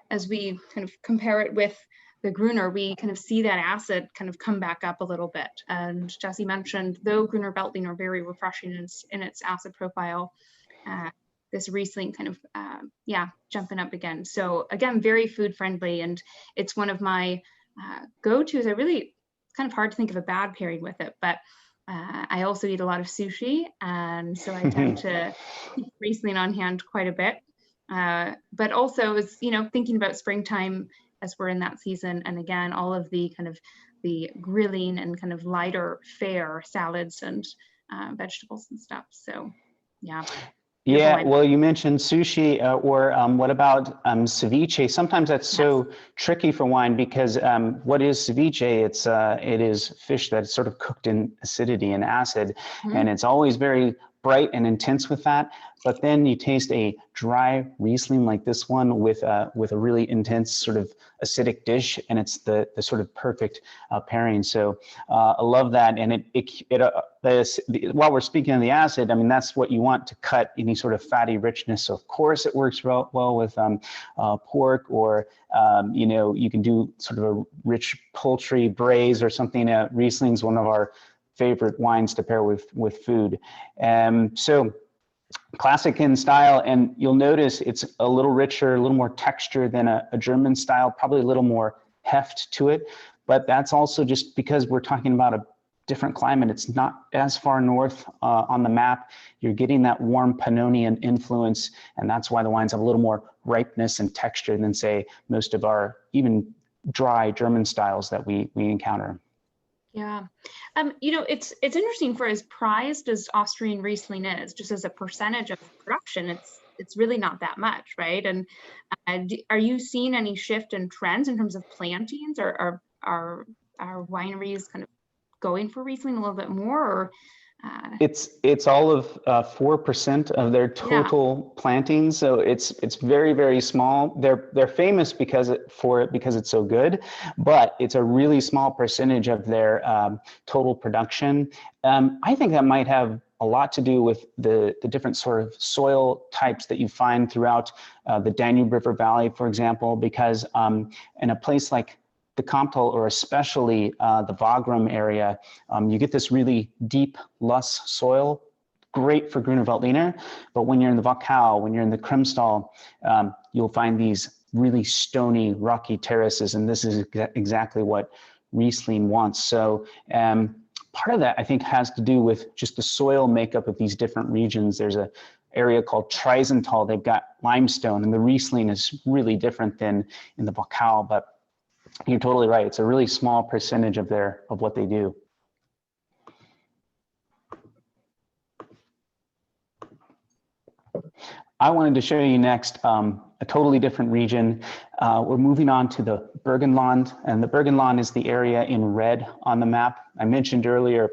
as we kind of compare it with the Gruner, we kind of see that acid kind of come back up a little bit. And Jesse mentioned, though Gruner Veltliner are very refreshing in its acid profile, this Riesling kind of, jumping up again. So again, very food friendly, and it's one of my go-tos. It's kind of hard to think of a bad pairing with it, but I also eat a lot of sushi, and so I tend to keep Riesling on hand quite a bit. But also, as thinking about springtime as we're in that season, and again, all of the kind of the grilling and kind of lighter fare salads and vegetables and stuff. So, yeah. Yeah, well, you mentioned sushi, or what about ceviche? Sometimes that's so tricky for wine because what is ceviche? It is fish that's sort of cooked in acidity and acid, and it's always very bright and intense with that. But then you taste a dry Riesling like this one with a really intense sort of acidic dish, and it's the sort of perfect pairing. So I love that. And while we're speaking of the acid, I mean, that's what you want to cut any sort of fatty richness. So of course it works well with pork, or you can do sort of a rich poultry braise or something. Riesling's one of our favorite wines to pair with food. So classic in style, and you'll notice it's a little richer, a little more texture than a German style, probably a little more heft to it, but that's also just because we're talking about a different climate. It's not as far north on the map. You're getting that warm Pannonian influence, and that's why the wines have a little more ripeness and texture than, say, most of our even dry German styles that we encounter. Yeah. You know, it's interesting, for as prized as Austrian Riesling is, just as a percentage of production, it's really not that much, right? And are you seeing any shift in trends in terms of plantings, or are wineries kind of going for Riesling a little bit more? Or it's all of 4% of their total plantings, so it's very, very small. They're famous because it's so good, but it's a really small percentage of their total production. I think that might have a lot to do with the different sort of soil types that you find throughout the Danube River Valley, for example, because in a place like the Comtal, or especially the Wagram area, you get this really deep loess soil, great for Gruner Veltliner. But when you're in the Wachau, when you're in the Krimstal, you'll find these really stony, rocky terraces, and this is exactly what Riesling wants. So part of that, I think, has to do with just the soil makeup of these different regions. There's an area called Triesental. They've got limestone, and the Riesling is really different than in the Wachau, but you're totally right. It's a really small percentage of what they do. I wanted to show you next a totally different region. We're moving on to the Bergen Lawn, and the Bergen Lawn is the area in red on the map. I mentioned earlier,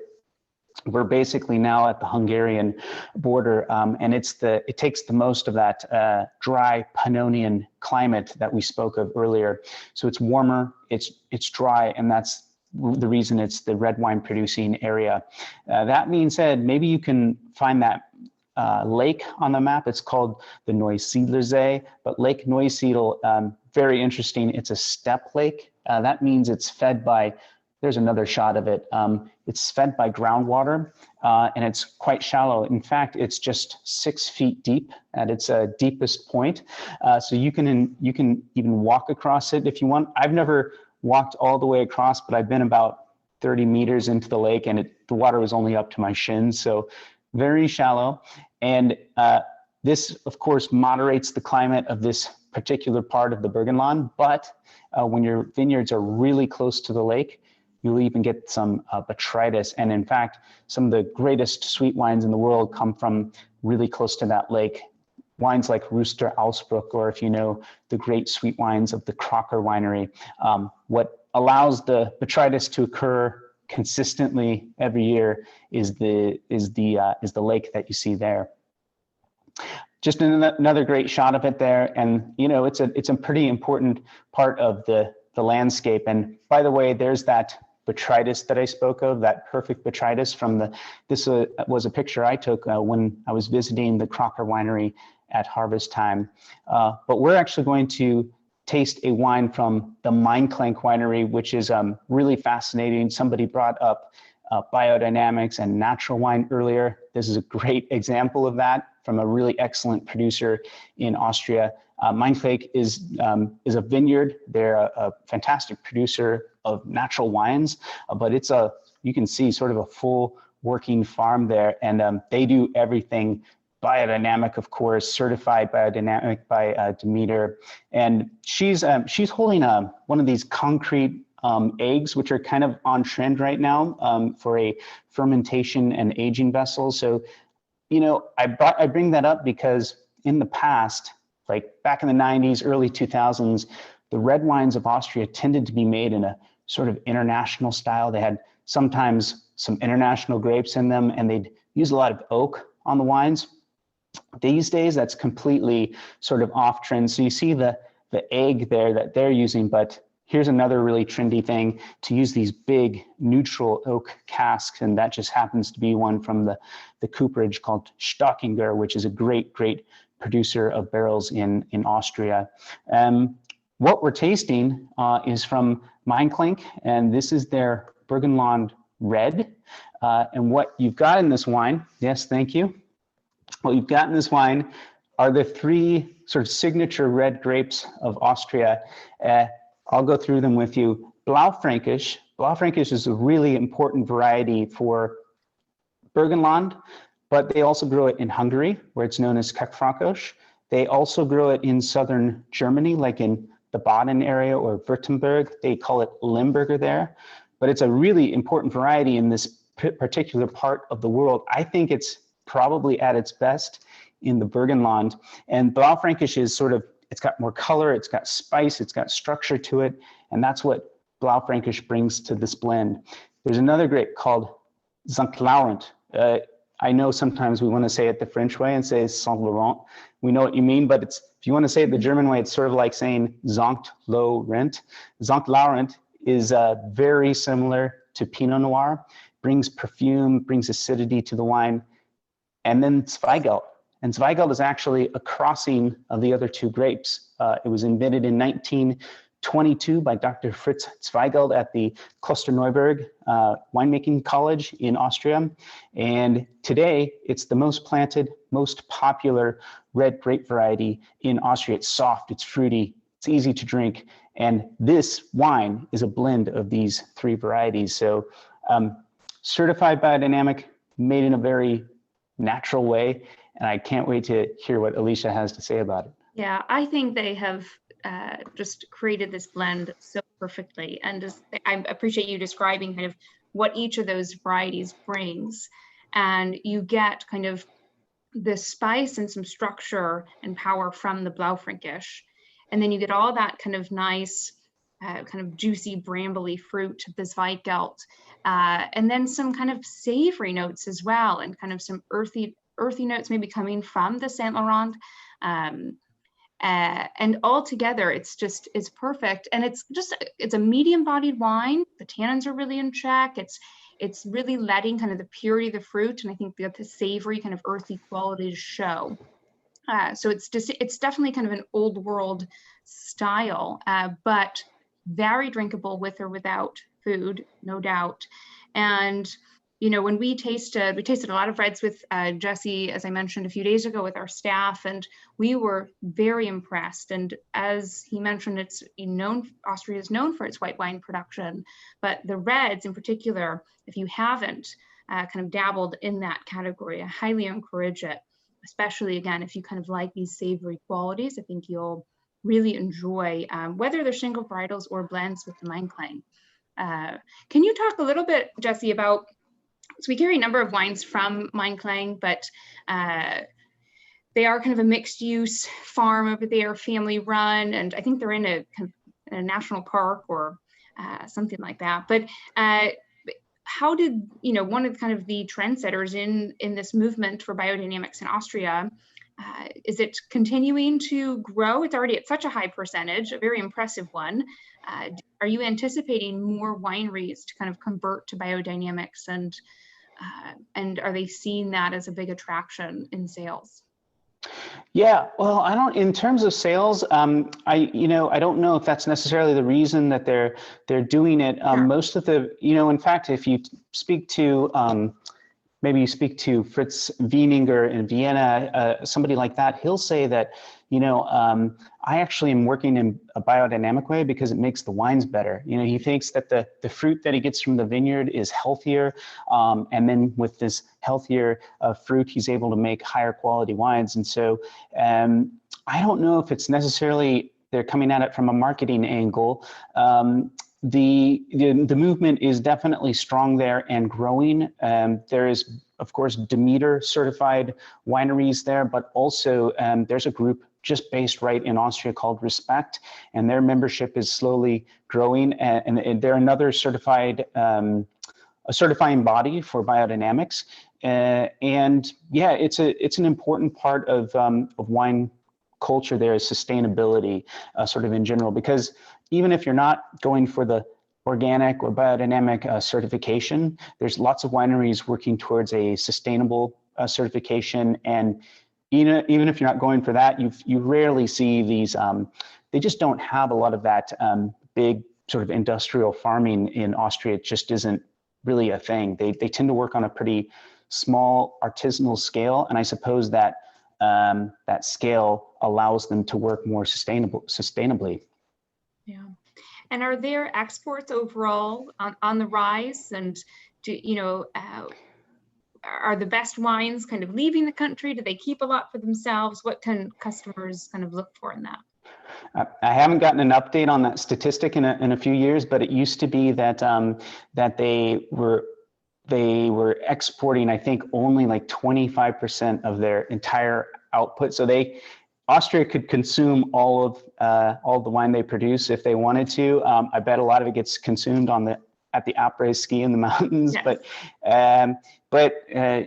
we're basically now at the Hungarian border, and it takes the most of that dry Pannonian climate that we spoke of earlier. So it's warmer, it's dry, and that's the reason it's the red wine producing area. That being said, maybe you can find that lake on the map. It's called the Neusiedlersee, but Lake Neusiedl, very interesting. It's a steppe lake. That means it's fed by, there's another shot of it. It's fed by groundwater, and it's quite shallow. In fact, it's just 6 feet deep at its deepest point. So you can even walk across it if you want. I've never walked all the way across, but I've been about 30 meters into the lake, and the water was only up to my shins, so very shallow. And this, of course, moderates the climate of this particular part of the Bergen Lawn, but when your vineyards are really close to the lake, you'll even get some botrytis. And in fact, some of the greatest sweet wines in the world come from really close to that lake. Wines like Rooster Ausbruck, or if you know the great sweet wines of the Crocker Winery. What allows the botrytis to occur consistently every year is the lake that you see there. Just another great shot of it there, and you know it's a pretty important part of the landscape. And by the way, there's that botrytis that I spoke of, that perfect botrytis from this was a picture I took when I was visiting the Crocker Winery at harvest time. But we're actually going to taste a wine from the Meinklank Winery, which is really fascinating. Somebody brought up biodynamics and natural wine earlier. This is a great example of that from a really excellent producer in Austria. Meinklank is a vineyard. They're a fantastic producer of natural wines, but it's you can see sort of a full working farm there, and they do everything biodynamic, of course, certified biodynamic by Demeter. And she's holding one of these concrete eggs, which are kind of on trend right now for a fermentation and aging vessel. So, you know, I bring that up because in the past, like back in the 90s, early 2000s, the red wines of Austria tended to be made in a sort of international style. They had sometimes some international grapes in them, and they'd use a lot of oak on the wines. These days, that's completely sort of off trend. So you see the egg there that they're using, but here's another really trendy thing, to use these big neutral oak casks, and that just happens to be one from the cooperage called Stockinger, which is a great producer of barrels in Austria. What we're tasting is from Meinklank, and this is their Bergen Lawn Red. And what you've got in this wine, yes, thank you. What you've got in this wine are the 3 sort of signature red grapes of Austria. I'll go through them with you. Blaufränkisch, Blaufränkisch is a really important variety for Bergen Lawn, but they also grow it in Hungary, where it's known as Keckfrankosch. They also grow it in southern Germany, like in the Baden area or Württemberg. They call it Limburger there, but it's a really important variety in this particular part of the world. I think it's probably at its best in the Burgenland. And Blaufränkisch is sort of, it's got more color, it's got spice, it's got structure to it, and that's what Blaufränkisch brings to this blend. There's another grape called Sant Laurent. I know sometimes we want to say it the French way and say Sant Laurent. We know what you mean, but it's, if you want to say it the German way, it's sort of like saying Sant Laurent. Sant Laurent is very similar to Pinot Noir, brings perfume, brings acidity to the wine, and then Zweigelt. And Zweigelt is actually a crossing of the other two grapes. It was invented in 1922 by Dr. Fritz Zweigelt at the Klosterneuburg winemaking college in Austria. And today it's the most planted, most popular red grape variety in Austria. It's soft, it's fruity, it's easy to drink. And this wine is a blend of these three varieties. So certified biodynamic, made in a very natural way. And I can't wait to hear what Alicia has to say about it. Yeah, I think they have just created this blend so perfectly. And just, I appreciate you describing kind of what each of those varieties brings. And you get kind of the spice and some structure and power from the Blaufränkisch. And then you get all that kind of nice, kind of juicy, brambly fruit, the Zweigelt, and then some kind of savory notes as well, and kind of some earthy notes maybe coming from the Sant Laurent. And all together, it's perfect. And it's a medium bodied wine. The tannins are really in check. It's really letting kind of the purity of the fruit, and I think the savory kind of earthy qualities show. So it's definitely kind of an old world style, but very drinkable with or without food, no doubt. And you know, when we tasted a lot of reds with Jesse, as I mentioned a few days ago, with our staff, and we were very impressed. And as he mentioned, Austria is known for its white wine production, but the reds in particular, if you haven't kind of dabbled in that category, I highly encourage it, especially again, if you kind of like these savory qualities. I think you'll really enjoy, whether they're single varietals or blends with the Meinklang. Can you talk a little bit, Jesse, about, so we carry a number of wines from Meinklang, but they are kind of a mixed use farm over there, family run, and I think they're in a national park or something like that. But how did, you know, one of the kind of the trendsetters in this movement for biodynamics in Austria, is it continuing to grow? It's already at such a high percentage, a very impressive one. Are you anticipating more wineries to kind of convert to biodynamics, and are they seeing that as a big attraction in sales? Yeah, well, in terms of sales, I don't know if that's necessarily the reason that they're doing it. Sure. Most of the, in fact, if you speak to, maybe you speak to Fritz Wieninger in Vienna, somebody like that, he'll say that, I actually am working in a biodynamic way because it makes the wines better. He thinks that the fruit that he gets from the vineyard is healthier. And then with this healthier fruit, he's able to make higher quality wines. And so I don't know if it's necessarily they're coming at it from a marketing angle. The movement is definitely strong there and growing. There is, of course, Demeter certified wineries there, but also there's a group just based right in Austria called Respect, and their membership is slowly growing. And they're another certified, a certifying body for biodynamics. And yeah, it's an important part of wine culture there is sustainability, sort of in general, because even if you're not going for the organic or biodynamic certification, there's lots of wineries working towards a sustainable certification. And even if you're not going for that, you rarely see these, they just don't have a lot of that big sort of industrial farming in Austria. It just isn't really a thing. They tend to work on a pretty small artisanal scale. And I suppose that that scale allows them to work more sustainably. Yeah. And are their exports overall on the rise? And are the best wines kind of leaving the country? Do they keep a lot for themselves? What can customers kind of look for in that? I haven't gotten an update on that statistic in a few years, but it used to be that that they were exporting, I think, only like 25% of their entire output. So Austria could consume all of the wine they produce if they wanted to. I bet a lot of it gets consumed at the Apres-Ski in the mountains, Yes.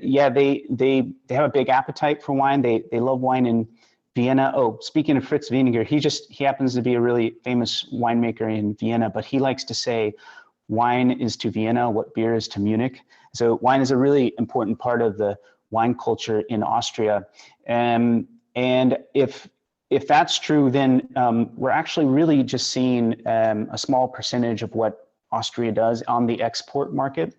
yeah, they have a big appetite for wine. They love wine in Vienna. Oh, speaking of Fritz Miesbauer, he happens to be a really famous winemaker in Vienna, but he likes to say wine is to Vienna what beer is to Munich. So wine is a really important part of the wine culture in Austria. And if that's true, then we're actually really just seeing a small percentage of what Austria does on the export market.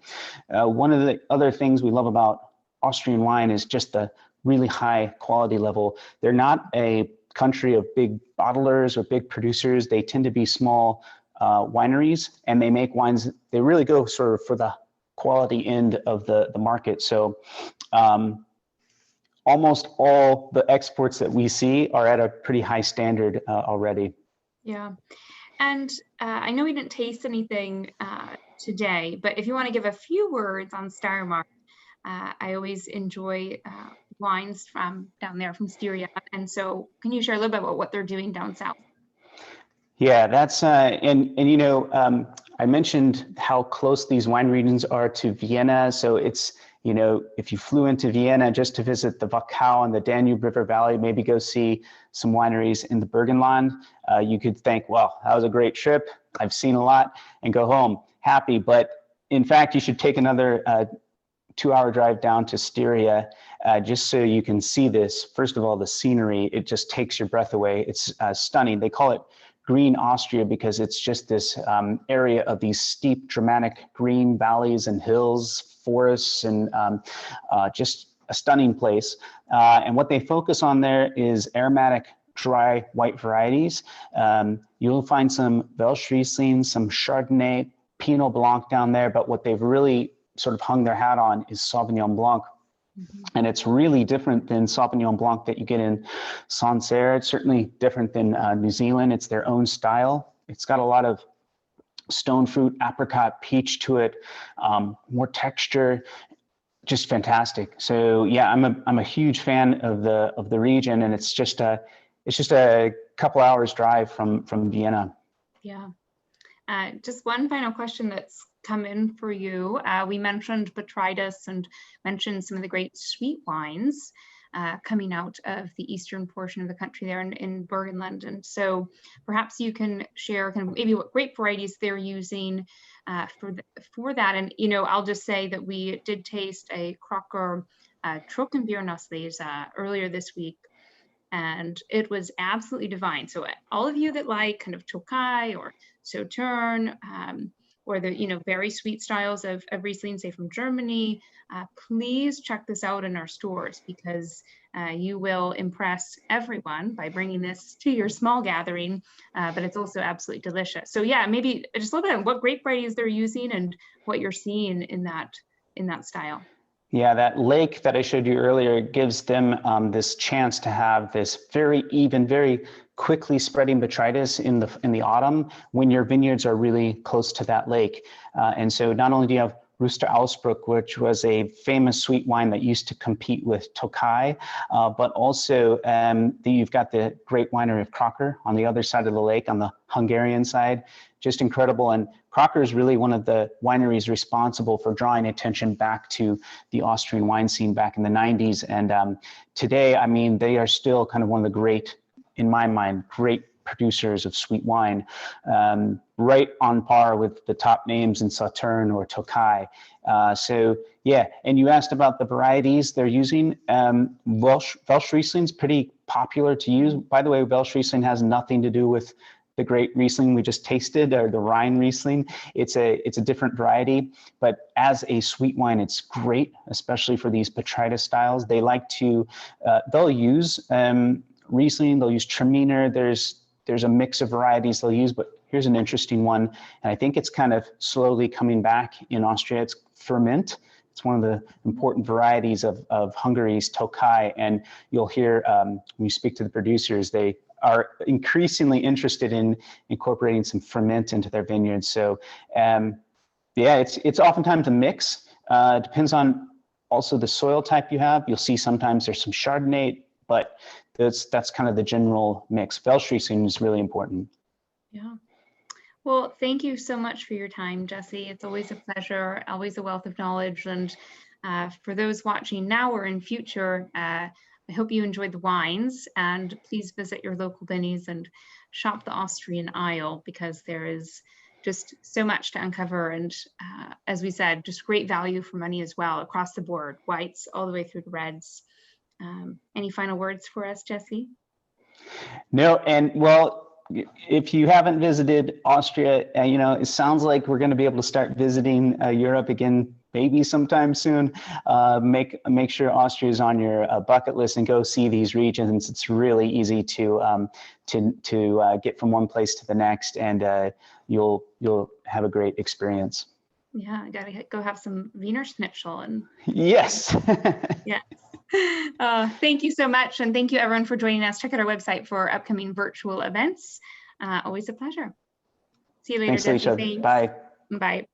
One of the other things we love about Austrian wine is just the really high quality level. They're not a country of big bottlers or big producers. They tend to be small wineries, and they make wines. They really go sort of for the quality end of the market. So almost all the exports that we see are at a pretty high standard already. Yeah. And I know we didn't taste anything today, but if you want to give a few words on Steiermark, I always enjoy wines from down there from Styria. And so can you share a little bit about what they're doing down south? Yeah, that's, and I mentioned how close these wine regions are to Vienna. So it's, if you flew into Vienna just to visit the Wachau and the Danube River Valley, maybe go see some wineries in the Bergen Lawn, you could think, well, that was a great trip. I've seen a lot, and go home happy. But in fact, you should take another 2-hour drive down to Styria just so you can see this. First of all, the scenery, it just takes your breath away. It's stunning. They call it Green Austria because it's just this area of these steep, dramatic green valleys and hills, forests, and just a stunning place. And what they focus on there is aromatic, dry, white varieties. You'll find some Welsh Riesling, some Chardonnay, Pinot Blanc down there, but what they've really sort of hung their hat on is Sauvignon Blanc. Mm-hmm. And it's really different than Sauvignon Blanc that you get in Sancerre. It's certainly different than New Zealand. It's their own style. It's got a lot of stone fruit, apricot, peach to it, more texture, just fantastic. So yeah, I'm a huge fan of the region, and it's just a couple hours drive from Vienna. Yeah. Just one final question that's come in for you. We mentioned botrytis and mentioned some of the great sweet wines coming out of the eastern portion of the country there in Burgenland. And so perhaps you can share kind of maybe what grape varieties they're using for that. And, I'll just say that we did taste a Crocker Trockenbeernussleys earlier this week, and it was absolutely divine. So all of you that like kind of Tokai or Sauterne, or the very sweet styles of Riesling, say from Germany, please check this out in our stores, because you will impress everyone by bringing this to your small gathering, but it's also absolutely delicious. So yeah, maybe just a little bit on what grape varieties they're using and what you're seeing in that style. Yeah, that lake that I showed you earlier gives them this chance to have this very even, very quickly spreading botrytis in the autumn when your vineyards are really close to that lake. And so not only do you have Rooster Ausbruck, which was a famous sweet wine that used to compete with Tokai, but also you've got the great winery of Crocker on the other side of the lake, on the Hungarian side. Just incredible. And Crocker is really one of the wineries responsible for drawing attention back to the Austrian wine scene back in the 90s. And today, I mean, they are still kind of one of the great, in my mind, great producers of sweet wine, right on par with the top names in Sauterne or Tokai. So yeah, and you asked about the varieties they're using. Welsh Riesling is pretty popular to use. By the way, Welsh Riesling has nothing to do with the great Riesling we just tasted, or the Rhine Riesling. It's a different variety, but as a sweet wine, it's great, especially for these botrytis styles. They like to, they'll use Riesling, they'll use Traminer. There's a mix of varieties they'll use, but here's an interesting one, and I think it's kind of slowly coming back in Austria. It's ferment. It's one of the important varieties of Hungary's Tokaj, and you'll hear when you speak to the producers, they are increasingly interested in incorporating some ferment into their vineyards. So yeah, it's oftentimes a mix. Depends on also the soil type you have. You'll see sometimes there's some Chardonnay, but that's kind of the general mix. Velschriesling is really important. Yeah. Well, thank you so much for your time, Jesse. It's always a pleasure, always a wealth of knowledge. And for those watching now or in future, I hope you enjoyed the wines, and please visit your local Binny's and shop the Austrian aisle, because there is just so much to uncover. And as we said, just great value for money as well across the board, whites all the way through the reds. Any final words for us, Jesse? No, and well, if you haven't visited Austria, you know, it sounds like we're going to be able to start visiting Europe again, maybe sometime soon. Make sure Austria is on your bucket list and go see these regions. It's really easy to get from one place to the next, and you'll have a great experience. Yeah, I gotta go have some Wiener Schnitzel. And yes. Yes. Thank you so much. And thank you everyone for joining us. Check out our website for upcoming virtual events. Always a pleasure. See you later. Thanks, Alicia. Bye. Bye.